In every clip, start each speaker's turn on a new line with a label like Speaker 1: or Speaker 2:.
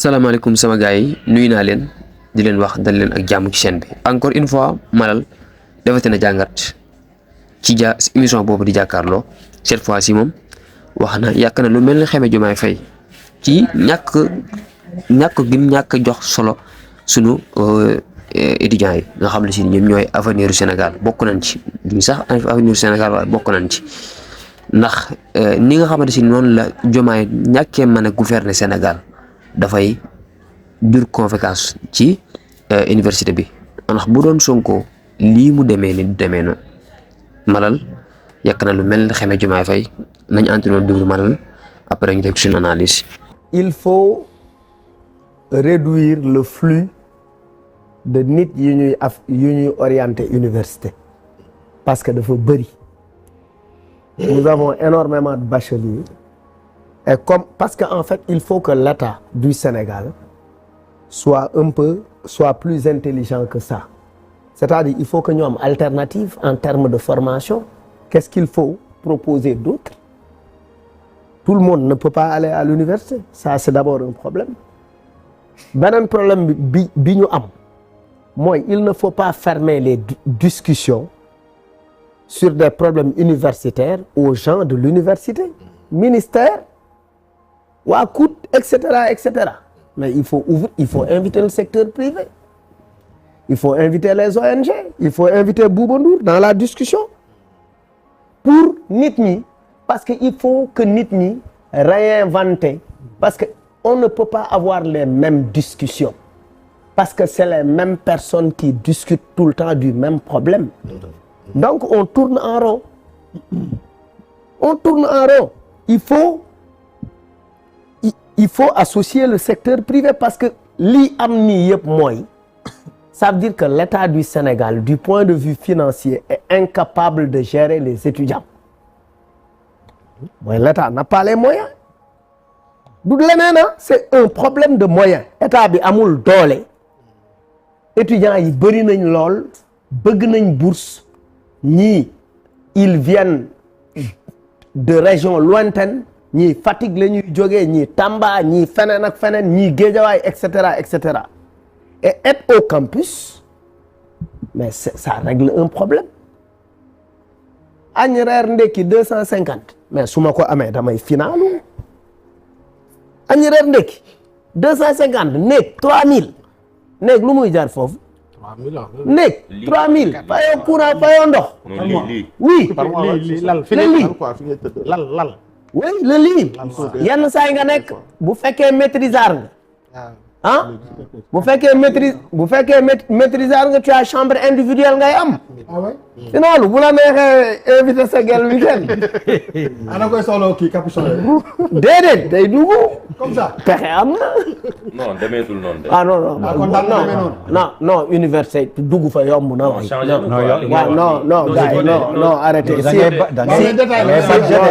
Speaker 1: salaamaaleykum sama gars yi nuyu naa leen di leen wax dal leen ak jàmm ci chaîne bi encore une fois Malal defati na jàngat ci émission boobu di jàkkaarloo cette fois ci moom wax na yàq na lu mel ni Xeme Jomaay Fay ci ñàkk gim ñàkk jox solo sunu étudiants yi nga xam ne si ñoom ñooy avenir du Sénégal bokk nañ ci duñ sax avenir du Sénégal waaye bokk nañ ci ndax ni nga xamante si noonu la Jomaay ñàkkee mën a gouverner Sénégal dafay jur conséquence ci université bi ndax bu doon Sonko lii mu demee ni du demee na Malal yàq na lu mel ni Xeme Jomaay Fay nañ antinoon déglu Malal après ñu def suñu analyse.
Speaker 2: Il faut réduire le flux de nit yu ñuy orienté université parce que dafa bëri. Nous avons énormément de bacheliers et parce que en fait il faut que l'État du Sénégal soit plus intelligent que ça. C'est-à-dire il faut que ñu am alternative en termes de formation. Qu'est-ce qu'il faut proposer d'autre? Tout le monde ne peut pas aller à l'université. Ça c'est d'abord un problème. Beneen problème bi ñu am mooy il ne faut pas fermer les discussions sur des problèmes universitaires aux gens de l'université, ministère, waa COUD, etc., etc. Mais il faut inviter le secteur privé. Il faut inviter les ONG. Il faut inviter Bouba Ndour dans la discussion pour nit ñi, parce que il faut que nit ñi réinventer, parce que on ne peut pas avoir les mêmes discussions parce que c'est les mêmes personnes qui discutent tout le temps du même problème. Donc on tourne en rond. On tourne en rond. Il faut associer le secteur privé parce que li am nii yëpp mooy ça veut dire que l'État du Sénégal du point de vue financier est incapable de gérer les étudiants. Mooy l'État n'a pas les moyens. Du leneen c'est un problème de moyens. État bi amul doole. Étudiants yi bëri nañ lool bëgg nañ bourse ñii ils viennent de régions lointaines ñii Fatick la ñuy jógee ñii Tamba ñii feneen ak feneen ñii Guédiawaye etc. Et être au campus mais ça règle un problème. Añ reer ndekki 250 mais su ma ko amee damay finalu. Añ reer ndekki 250 néeg 3000 néeg lu muy jaar foofu. 3000 néeg 3000 fayoo courant fayoo ndox. oui lal oui le lit yenn saa yi nga nekk bu fekkee maîtrisard nga bu fekkee maîtrisard nga tu as chambre individuelle ngay am. sinon bu la neexee invité sa gel week-end.
Speaker 3: ana koy solo kii capuchon.
Speaker 2: déedéet day dugg.
Speaker 3: comme ça
Speaker 2: pexe am na.
Speaker 4: non demeetul noonu de.
Speaker 2: ah non université dugg fa yomb na. non gars yi non arrêtez.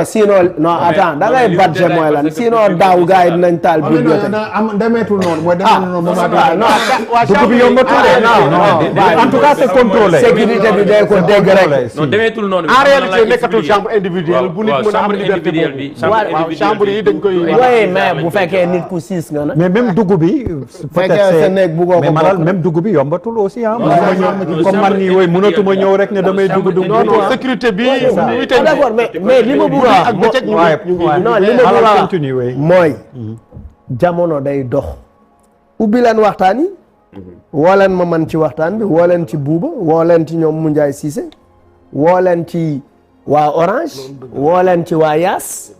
Speaker 2: sinon non attends da ngay budget mooy lan sinon daaw gars yi dinañ taal bibliothèque.
Speaker 3: demeetul noonu mooy
Speaker 2: dugg bi yombatul en tout cas c'est contrôlé. sécurité bi day ko dégg rek.
Speaker 4: non demeetul noonu.
Speaker 3: en réalité nekkatul chambre individuelle bu nit mën a am liberté
Speaker 4: bi
Speaker 3: chambre yi dañ koy.
Speaker 2: oui mais bu fekkee nit ku siis nga na.
Speaker 5: mais même dugg bi.
Speaker 2: fekkee sa néeg bu ko
Speaker 5: mais Malal même dugg bi yombatul aussi ah. comme man nii woy mënatuma ñëw rek ne damay dugg.
Speaker 3: non sécurité bi.
Speaker 2: d'accord mais li ma bëgg a non li ma bëgg a wax mooy jamono day dox. ubbi leen waxtaan yi. woo leen ma man ci waxtaan bi woo leen ci Buuba woo leen ci ñoom Moundiaye Cissé woo leen ci waa Orange woo leen ci waa Yaas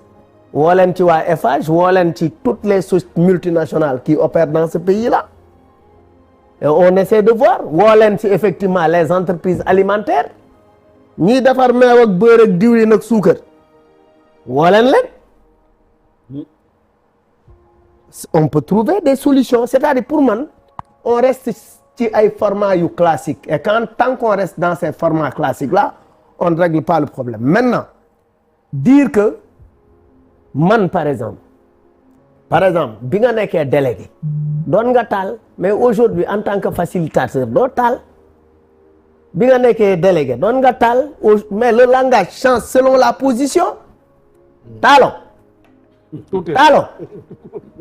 Speaker 2: woo leen ci waa Eiffage woo leen ci toutes les sociétés multinationales qui opèrent dans ce pays-là et on essaie de voir woo leen ci effectivement les entreprises alimentaires ñiy defar meew ak beurre ak diwlin ak suukar woo leen. On peut trouver des solutions c'est-à-dire pour man on reste ci ay formats yu classiques et tant qu'on reste dans ces formats classiques là on ne règle pas le problème. Maintenant dire que man par exemple bi nga nekkee délégué doon nga taal mais aujourd'hui en tant que facilitateur doo taal. Bi nga nekkee délégué doon nga taal mais le langage change selon la position. Taaloo Talo.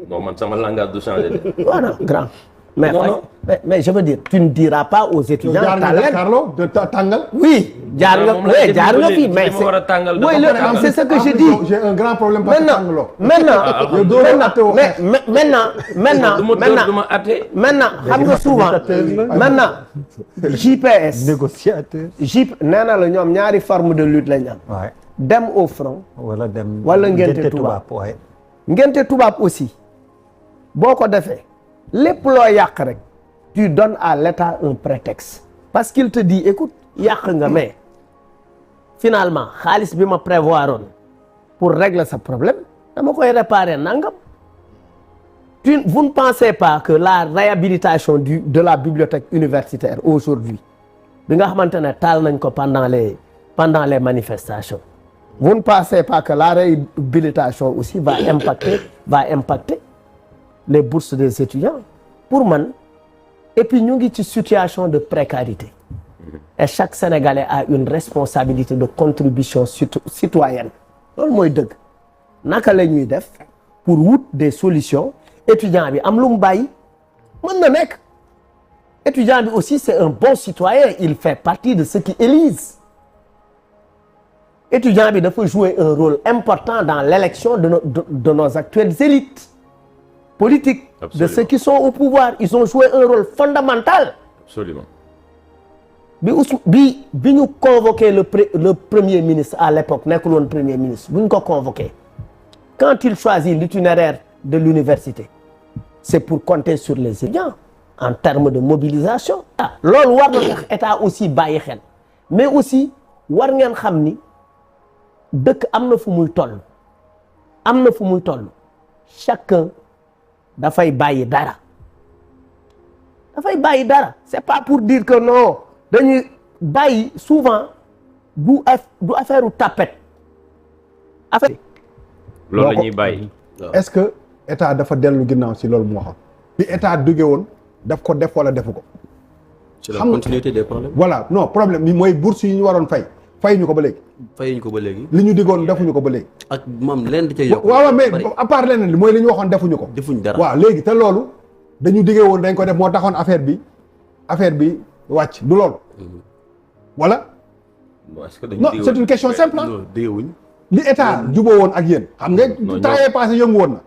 Speaker 4: non man sama langage du changé de.
Speaker 2: Voilà, grand. Mais,
Speaker 3: Non,
Speaker 2: mais je veux dire, tu ne diras pas aux étudiants.
Speaker 3: jaar nga
Speaker 2: Talen.
Speaker 3: jàkkaarloo de tàngal.
Speaker 2: Oui, jaar nga,
Speaker 4: moom la
Speaker 2: oui,
Speaker 4: jënd
Speaker 2: jaar nga
Speaker 4: ba
Speaker 2: fi,
Speaker 4: léegi,
Speaker 2: mais
Speaker 4: li ma war a tàngal
Speaker 2: oui,
Speaker 4: dafa tàngal.
Speaker 2: c'est ce que je
Speaker 3: En
Speaker 2: dis.
Speaker 3: plus, j'ai un grand problème parce que tàngaloo.
Speaker 2: Maintenant,
Speaker 3: yow doo la atte woo xeex.
Speaker 2: maintenant,
Speaker 4: du ma atte.
Speaker 2: maintenant, xam nga souvent, maintenant, JPS,
Speaker 5: négociateur.
Speaker 2: nee na la ñoom ñaari forme de lutte lañ am.
Speaker 5: waaye
Speaker 2: Dem au front,
Speaker 5: wala dem.
Speaker 2: wala ngénte tubaab.
Speaker 5: waaye.
Speaker 2: ngénte tubaab aussi, boo ko defee, lépp loo yàq rek, tu donnes à l'État un prétexte. Parce qu'il te dit, écoute, yàq nga mais finalement xaalis bi ma prévoiroon pour régler ce problème dama koy réparer nangam. Vous ne pensez pas que la réhabilitation de la bibliothèque universitaire aujourd'hui bi nga xamante ne taal nañ ko pendant les manifestations, vous ne pensez pas que la réhabilitation aussi va impacter les bourses des étudiants? Pour man, et puis ñu ngi ci situation de précarité et chaque Sénégalais a une responsabilité de contribution citoyenne. loolu mooy dëgg. Naka la ñuy def pour wut des solutions étudiant bi am lu mu bàyyi mën na nekk. Étudiant bi aussi c'est un bon citoyen, il fait partie de ceux qui élisent. Étudiant bi dafa jouer un rôle important dans l'élection de nos actuelles élites politiques. Absolument. De ceux qui sont au pouvoir, ils ont joué un rôle fondamental.
Speaker 4: Absolument.
Speaker 2: bi ñu convoqué le premier ministre à l'époque, nekkul woon premier ministre, bu ñu ko convoqué, quand il choisit l'itinéraire de l'université, c'est pour compter sur les étudiants en termes de mobilisation. Loolu war na tax état aussi bàyyi xel, mais aussi war ngeen xam ni dëkk am na fu muy toll, chacun dafay bàyyi dara. C'est pas pour dire que non dañuy bàyyi souvent du affaire u tapette affaire.
Speaker 4: loolu la ñuy bàyyi.
Speaker 3: est-ce que état dafa dellu ginnaaw si loolu mu waxoon. bi état duggee woon daf ko def wala defu ko.
Speaker 6: c'est la continuité des problèmes.
Speaker 3: voilà non problème bi mooy bourse yi ñu waroon fay ñu ko ba léegi.
Speaker 6: fayuñu ko ba léegi.
Speaker 3: li ñu diggoon defuñu ko ba léegi.
Speaker 6: ak moom leen da cay yokk.
Speaker 3: waaw mais à part leneen li mooy li ñu waxoon defuñu ko.
Speaker 6: defuñ dara
Speaker 3: waaw léegi te loolu dañu diggee woon dañ ko def moo taxoon affaire bi wàcc du loolu. voilà. non c'est une question simple ah.
Speaker 6: non déggewuñ.
Speaker 3: li état juboo woon ak yéen. xam nga temps yee passé yëngu woon na.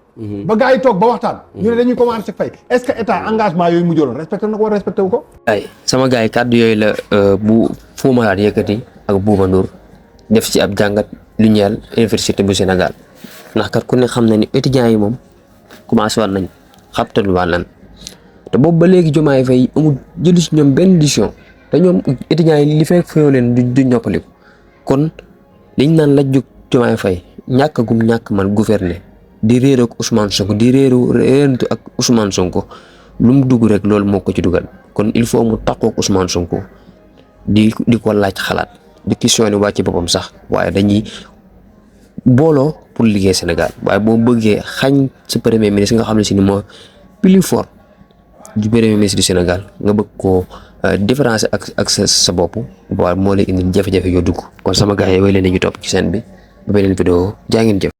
Speaker 3: ba gars yi toog ba waxtaan. ñu ne dañuy commencer fay est-ce que état engagement yooyu mu jëloon respecté na ko wala respecté wu ko.
Speaker 1: ay sama gars yi kàddu yooyu la bu Fou Malade yëkkati ak Bouba Ndour def ci ab jàngat lu ñeel université bu Sénégal ndax kat ku ne xam na ni étudiants yi moom commencé war nañ xabtalu wàllan te boobu ba léegi Diomaye Faye amul jëlu si ñoom benn décision te ñoom étudiants yi li fekk feew leen du noppaliku kon liñ naan la jóg Diomaye Faye ñàkk man gouverner di réer ak Ousmane Sonko di réerantu ak Ousmane Sonko lu mu dugg rek loolu moo ko ci dugal kon il faut mu takkoo ak Ousmane Sonko di ko laaj xalaat di questionné waa ci boppam sax waaye dañuy booloo pour liggéey Sénégal waaye boo bëggee xañ sa premier ministre nga xam ne si ni moo plus fort du premier ministre du Sénégal nga bëgg koo différencier ak sa bopp waaye moo lay indi jafe-jafe yoo dugg kon sama gars yi way leen ñu topp ci scène bi ba beneen vidéo jaa ngeen jëf